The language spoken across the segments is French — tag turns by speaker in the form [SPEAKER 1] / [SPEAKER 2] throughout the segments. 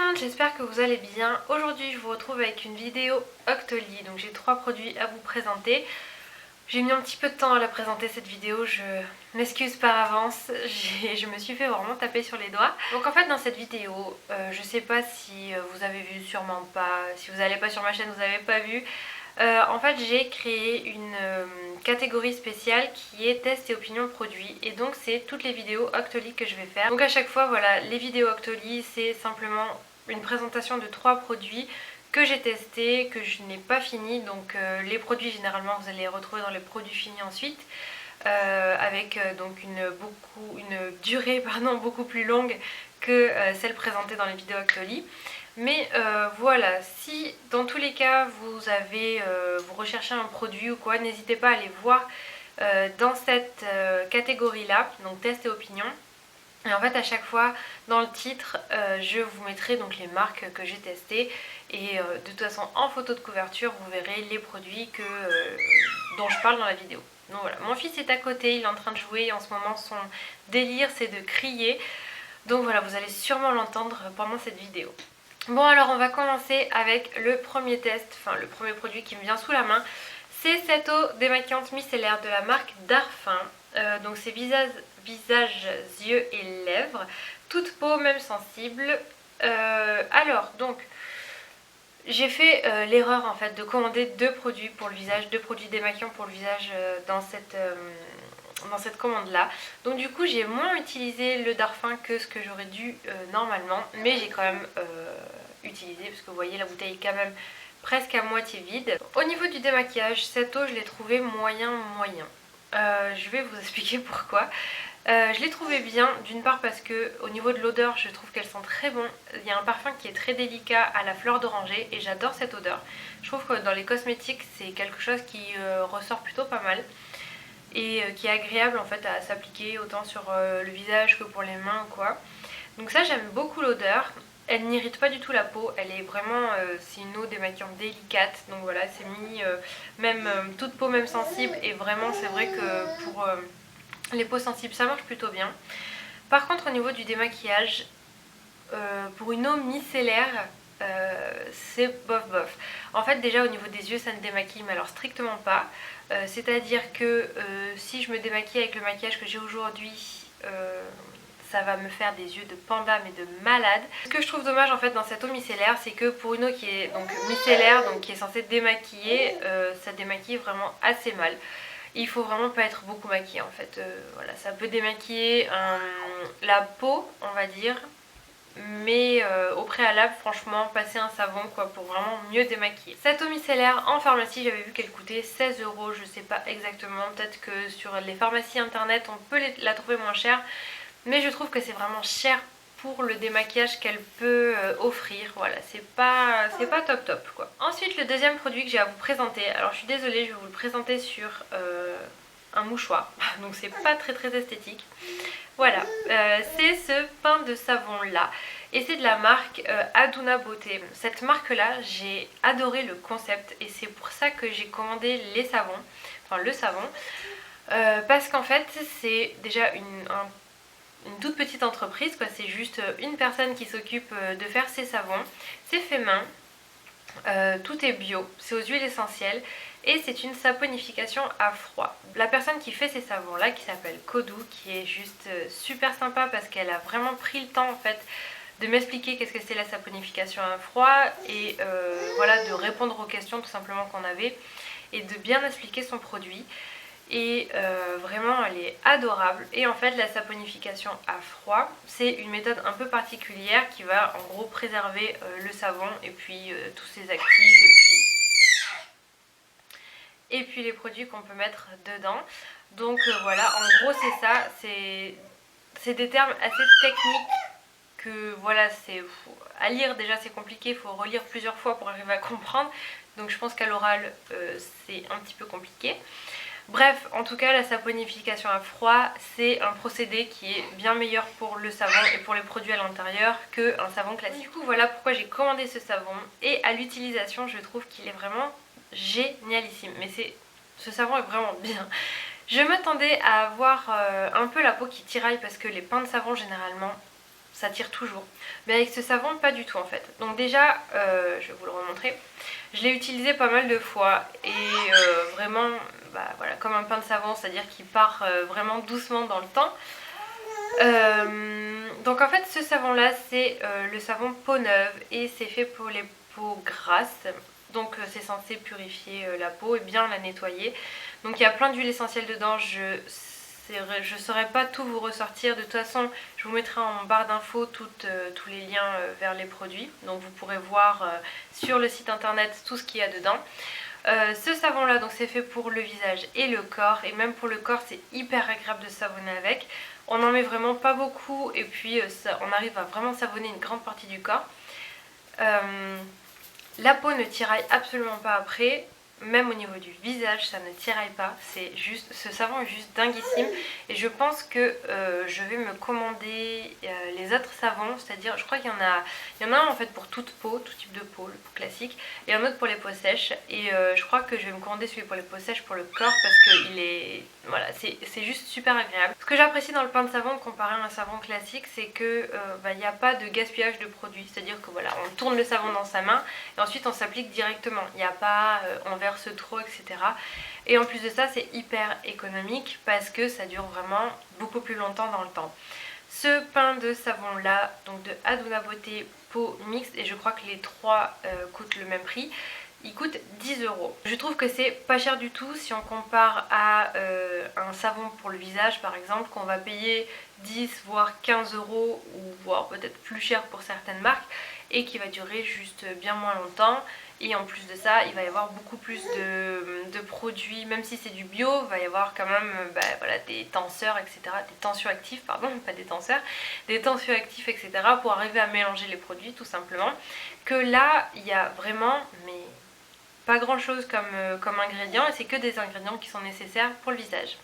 [SPEAKER 1] monde, j'espère que vous allez bien. Aujourd'hui je vous retrouve avec une vidéo Octoly, donc j'ai 3 produits à vous présenter. J'ai mis un petit peu de temps à la présenter cette vidéo, je m'excuse par avance, je me suis fait vraiment taper sur les doigts. Donc en fait dans cette vidéo, je sais pas si vous avez vu, sûrement pas, si vous n'allez pas sur ma chaîne vous n'avez pas vu. En fait j'ai créé une catégorie spéciale qui est test et opinion produits, et donc c'est toutes les vidéos Octoly que je vais faire. Donc à chaque fois voilà, les vidéos Octoly c'est simplement une présentation de 3 produits que j'ai testé, que je n'ai pas fini. Donc les produits généralement vous allez les retrouver dans les produits finis ensuite, avec donc une durée beaucoup plus longue que celle présentée dans les vidéos Octoly. Mais voilà, si dans tous les cas vous recherchez un produit ou quoi, n'hésitez pas à aller voir dans cette catégorie là, donc test et opinion. Et en fait à chaque fois dans le titre je vous mettrai donc les marques que j'ai testées, et de toute façon en photo de couverture vous verrez les produits dont je parle dans la vidéo. Donc voilà, mon fils est à côté, il est en train de jouer, en ce moment son délire c'est de crier, donc voilà, vous allez sûrement l'entendre pendant cette vidéo. Bon, alors on va commencer avec le premier test, enfin le premier produit qui me vient sous la main. C'est cette eau démaquillante micellaire de la marque Darphin. Donc c'est visage, yeux et lèvres, toute peau même sensible. Alors donc j'ai fait l'erreur en fait de commander 2 produits pour le visage, 2 produits démaquillants pour le visage dans cette commande là. Donc du coup j'ai moins utilisé le Darphin que ce que j'aurais dû normalement, mais j'ai quand même utilisé, parce que vous voyez la bouteille est quand même presque à moitié vide. Au niveau du démaquillage, cette eau je l'ai trouvée moyen. Je vais vous expliquer pourquoi. Je l'ai trouvée bien, d'une part parce que au niveau de l'odeur je trouve qu'elle sent très bon. Il y a un parfum qui est très délicat à la fleur d'oranger et j'adore cette odeur. Je trouve que dans les cosmétiques c'est quelque chose qui ressort plutôt pas mal et qui est agréable en fait à s'appliquer autant sur le visage que pour les mains ou quoi. Donc ça j'aime beaucoup l'odeur. Elle n'irrite pas du tout la peau, elle est vraiment, c'est une eau démaquillante délicate, donc voilà, c'est mis même toute peau même sensible, et vraiment c'est vrai que pour les peaux sensibles ça marche plutôt bien. Par contre au niveau du démaquillage, pour une eau micellaire, c'est bof bof. En fait déjà au niveau des yeux ça ne démaquille mais alors strictement pas. C'est à dire que si je me démaquille avec le maquillage que j'ai aujourd'hui, ça va me faire des yeux de panda mais de malade. Ce que je trouve dommage en fait dans cette eau micellaire, c'est que pour une eau qui est donc micellaire, donc qui est censée démaquiller, ça démaquille vraiment assez mal. Il faut vraiment pas être beaucoup maquillé en fait. Voilà, ça peut démaquiller la peau on va dire, mais au préalable franchement passer un savon quoi pour vraiment mieux démaquiller. Cette eau micellaire en pharmacie j'avais vu qu'elle coûtait 16 €, je sais pas exactement, peut-être que sur les pharmacies internet on peut la trouver moins chère, mais je trouve que c'est vraiment cher pour le démaquillage qu'elle peut offrir. Voilà, c'est pas top top quoi. Ensuite le deuxième produit que j'ai à vous présenter, alors je suis désolée, je vais vous le présenter sur un mouchoir, donc c'est pas très esthétique. Voilà, c'est ce pain de savon là, et c'est de la marque Aduna Beauté. Cette marque là, j'ai adoré le concept et c'est pour ça que j'ai commandé les savons, enfin le savon, parce qu'en fait c'est déjà une toute petite entreprise quoi, c'est juste une personne qui s'occupe de faire ses savons, c'est fait main, tout est bio, c'est aux huiles essentielles et c'est une saponification à froid. La personne qui fait ces savons là, qui s'appelle Kodou, qui est juste super sympa parce qu'elle a vraiment pris le temps en fait de m'expliquer qu'est-ce que c'est la saponification à froid, et voilà, de répondre aux questions tout simplement qu'on avait et de bien expliquer son produit. Et vraiment elle est adorable. Et en fait la saponification à froid c'est une méthode un peu particulière qui va en gros préserver le savon et puis tous ses actifs et puis les produits qu'on peut mettre dedans. Donc voilà, en gros c'est ça, c'est des termes assez techniques que voilà, c'est à lire déjà c'est compliqué, il faut relire plusieurs fois pour arriver à comprendre, donc je pense qu'à l'oral c'est un petit peu compliqué. Bref, en tout cas la saponification à froid c'est un procédé qui est bien meilleur pour le savon et pour les produits à l'intérieur qu'un savon classique. Du coup voilà pourquoi j'ai commandé ce savon, et à l'utilisation je trouve qu'il est vraiment génialissime. Mais ce savon est vraiment bien. Je m'attendais à avoir un peu la peau qui tiraille parce que les pains de savon généralement ça tire toujours. Mais avec ce savon pas du tout en fait. Donc déjà je vais vous le remontrer. Je l'ai utilisé pas mal de fois et vraiment voilà, comme un pain de savon, c'est à dire qu'il part vraiment doucement dans le temps. Donc en fait ce savon là c'est le savon peau neuve et c'est fait pour les peaux grasses. Donc c'est censé purifier la peau et bien la nettoyer. Donc il y a plein d'huiles essentielles dedans. Je ne saurais pas tout vous ressortir. De toute façon je vous mettrai en barre d'infos tous les liens vers les produits. Donc vous pourrez voir sur le site internet tout ce qu'il y a dedans. Ce savon là donc c'est fait pour le visage et le corps. Et même pour le corps c'est hyper agréable de savonner avec. On n'en met vraiment pas beaucoup et puis on arrive à vraiment savonner une grande partie du corps. La peau ne tiraille absolument pas après. Même au niveau du visage ça ne tiraille pas, c'est juste, ce savon est juste dinguissime. Et je pense que je vais me commander les autres savons, c'est-à-dire je crois qu'il y en a un en fait pour toute peau, tout type de peau, le peau classique, et un autre pour les peaux sèches. Et je crois que je vais me commander celui pour les peaux sèches pour le corps parce que il est, voilà, c'est juste super agréable. Ce que j'apprécie dans le pain de savon comparé à un savon classique, c'est que il n'y a pas de gaspillage de produits, c'est-à-dire que voilà, on tourne le savon dans sa main et ensuite on s'applique directement, il n'y a pas on verse trop, etc. Et en plus de ça c'est hyper économique parce que ça dure vraiment beaucoup plus longtemps dans le temps. Ce pain de savon là, donc de Aduna Beauté peau mixte, et je crois que les trois coûtent le même prix, il coûte 10 €. Je trouve que c'est pas cher du tout si on compare à un savon pour le visage par exemple, qu'on va payer 10 voire 15 € ou voire peut-être plus cher pour certaines marques et qui va durer juste bien moins longtemps. Et en plus de ça il va y avoir beaucoup plus de produits, même si c'est du bio, il va y avoir quand même voilà, des tenseurs, etc. Des tensioactifs, pardon, pas des tenseurs, des tensioactifs, etc. pour arriver à mélanger les produits tout simplement. Que là il y a vraiment mais pas grand chose comme ingrédients et c'est que des ingrédients qui sont nécessaires pour le visage.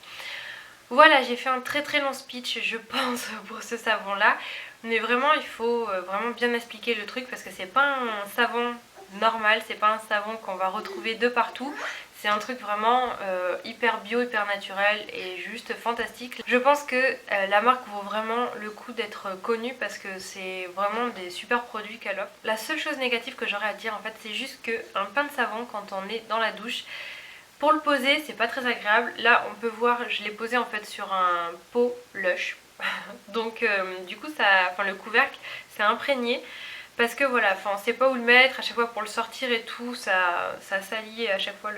[SPEAKER 1] Voilà, j'ai fait un très long speech je pense pour ce savon là, mais vraiment il faut vraiment bien expliquer le truc parce que c'est pas un savon normal, c'est pas un savon qu'on va retrouver de partout. C'est un truc vraiment hyper bio, hyper naturel et juste fantastique. Je pense que la marque vaut vraiment le coup d'être connue parce que c'est vraiment des super produits qu'elle offre. La seule chose négative que j'aurais à dire en fait, c'est juste qu'un pain de savon quand on est dans la douche, pour le poser c'est pas très agréable. Là on peut voir, je l'ai posé en fait sur un pot Lush. Donc du coup le couvercle s'est imprégné. Parce que voilà, on sait pas où le mettre, à chaque fois pour le sortir et tout, ça salit à chaque fois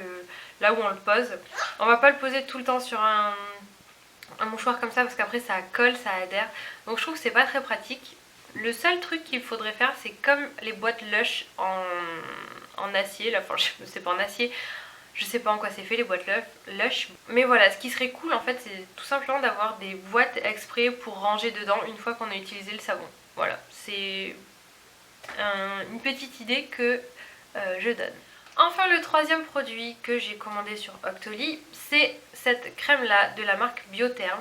[SPEAKER 1] là où on le pose. On va pas le poser tout le temps sur un mouchoir comme ça parce qu'après ça colle, ça adhère. Donc je trouve que c'est pas très pratique. Le seul truc qu'il faudrait faire, c'est comme les boîtes Lush en acier, là, c'est pas en acier, je sais pas en quoi c'est fait les boîtes Lush. Mais voilà, ce qui serait cool en fait, c'est tout simplement d'avoir des boîtes exprès pour ranger dedans une fois qu'on a utilisé le savon. Voilà, c'est une petite idée que je donne. Enfin le troisième produit que j'ai commandé sur Octoly, c'est cette crème là de la marque Biotherm.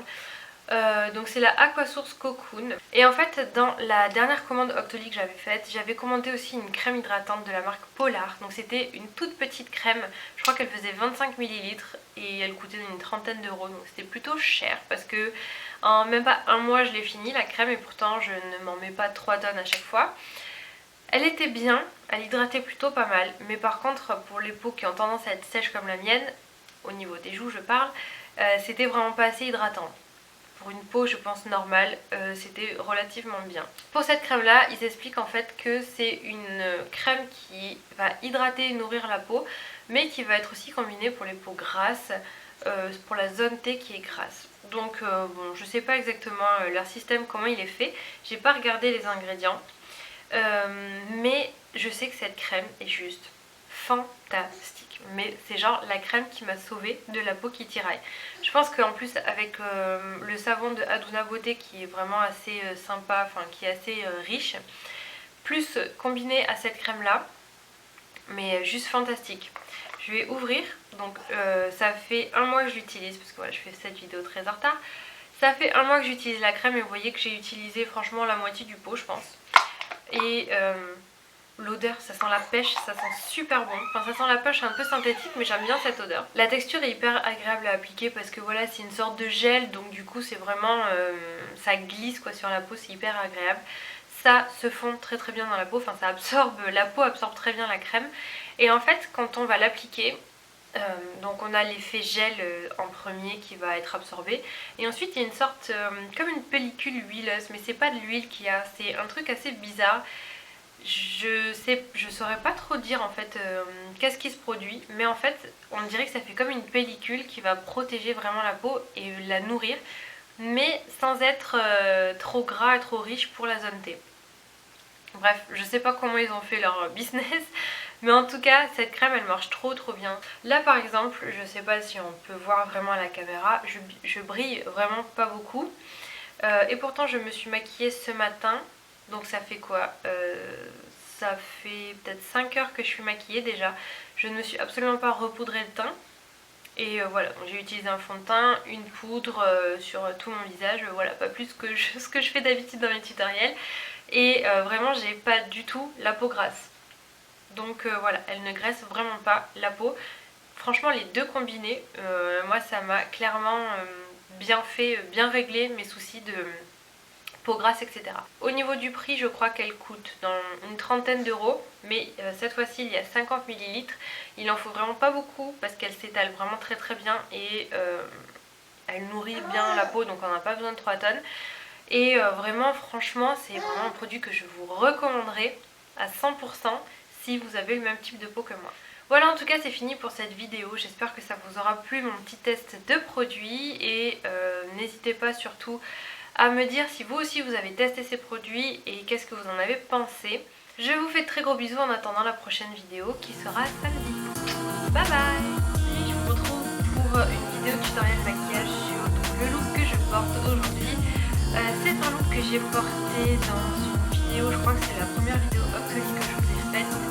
[SPEAKER 1] Donc c'est la Aquasource Cocoon. Et en fait dans la dernière commande Octoly que j'avais faite, j'avais commandé aussi une crème hydratante de la marque Polar. Donc c'était une toute petite crème, je crois qu'elle faisait 25 ml et elle coûtait une trentaine d'euros. Donc c'était plutôt cher parce que en même pas un mois je l'ai fini la crème et pourtant je ne m'en mets pas 3 tonnes à chaque fois. Elle était bien, elle hydratait plutôt pas mal, mais par contre pour les peaux qui ont tendance à être sèches comme la mienne, au niveau des joues je parle, c'était vraiment pas assez hydratant. Pour une peau je pense normale, c'était relativement bien. Pour cette crème là, ils expliquent en fait que c'est une crème qui va hydrater et nourrir la peau, mais qui va être aussi combinée pour les peaux grasses, pour la zone T qui est grasse. Donc bon, je sais pas exactement leur système, comment il est fait, j'ai pas regardé les ingrédients. Mais je sais que cette crème est juste fantastique, mais c'est genre la crème qui m'a sauvée de la peau qui tiraille. Je pense qu'en plus avec le savon de Aduna Beauté qui est vraiment assez sympa, enfin qui est assez riche, plus combiné à cette crème là, mais juste fantastique. Je vais ouvrir, donc ça fait un mois que je l'utilise parce que voilà, je fais cette vidéo très en retard. Ça fait un mois que j'utilise la crème et vous voyez que j'ai utilisé franchement la moitié du pot je pense. Et L'odeur, ça sent la pêche, ça sent super bon. Enfin, ça sent la pêche un peu synthétique, mais j'aime bien cette odeur. La texture est hyper agréable à appliquer parce que voilà, c'est une sorte de gel, donc du coup c'est vraiment, ça glisse quoi sur la peau, c'est hyper agréable. Ça se fond très très bien dans la peau, enfin ça absorbe, la peau absorbe très bien la crème. Et en fait, quand on va l'appliquer, donc on a l'effet gel en premier qui va être absorbé, et ensuite il y a une sorte comme une pellicule huileuse, mais c'est pas de l'huile qu'il y a, c'est un truc assez bizarre. Je saurais pas trop dire en fait qu'est-ce qui se produit, mais en fait on dirait que ça fait comme une pellicule qui va protéger vraiment la peau et la nourrir, mais sans être trop gras et trop riche pour la zone T. Bref, je sais pas comment ils ont fait leur business, mais en tout cas cette crème elle marche trop bien. Là par exemple, je sais pas si on peut voir vraiment à la caméra, je brille vraiment pas beaucoup. Et pourtant je me suis maquillée ce matin, donc ça fait quoi ça fait peut-être 5 heures que je suis maquillée déjà. Je ne me suis absolument pas repoudré le teint. Et voilà, j'ai utilisé un fond de teint, une poudre sur tout mon visage, voilà, pas plus que ce que je fais d'habitude dans mes tutoriels. Et vraiment j'ai pas du tout la peau grasse. Donc voilà, elle ne graisse vraiment pas la peau. Franchement les deux combinés, moi ça m'a clairement bien fait, bien réglé mes soucis de peau grasse, etc. Au niveau du prix, je crois qu'elle coûte dans une trentaine d'euros, mais cette fois-ci il y a 50 ml. Il en faut vraiment pas beaucoup parce qu'elle s'étale vraiment très bien et elle nourrit bien la peau, donc on n'a pas besoin de 3 tonnes. Et vraiment franchement c'est vraiment un produit que je vous recommanderais à 100% si vous avez le même type de peau que moi. Voilà, en tout cas c'est fini pour cette vidéo, j'espère que ça vous aura plu mon petit test de produits et n'hésitez pas surtout à me dire si vous aussi vous avez testé ces produits et qu'est-ce que vous en avez pensé. Je vous fais de très gros bisous en attendant la prochaine vidéo qui sera samedi. Bye bye. Et je vous retrouve pour une vidéo tutoriel maquillage sur le look que je porte aujourd'hui. C'est un look que j'ai porté dans une vidéo, je crois que c'est la première vidéo